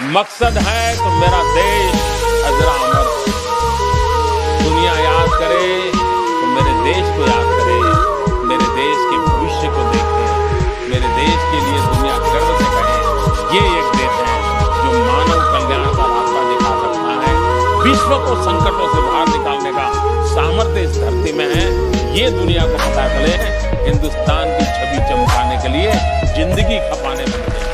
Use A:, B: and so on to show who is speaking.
A: मकसद है तो मेरा देश अजरा अमर हो। दुनिया याद करे तो मेरे देश को याद करे, मेरे देश के भविष्य को देखे, मेरे देश के लिए दुनिया गर्व से कहे ये एक देश है जो मानव कल्याण का रास्ता दिखा सकता है। विश्व को संकटों से बाहर निकालने का सामर्थ्य इस धरती में है। ये दुनिया को पता चले, हिंदुस्तान की छवि चमकाने के लिए जिंदगी खपाने लगे।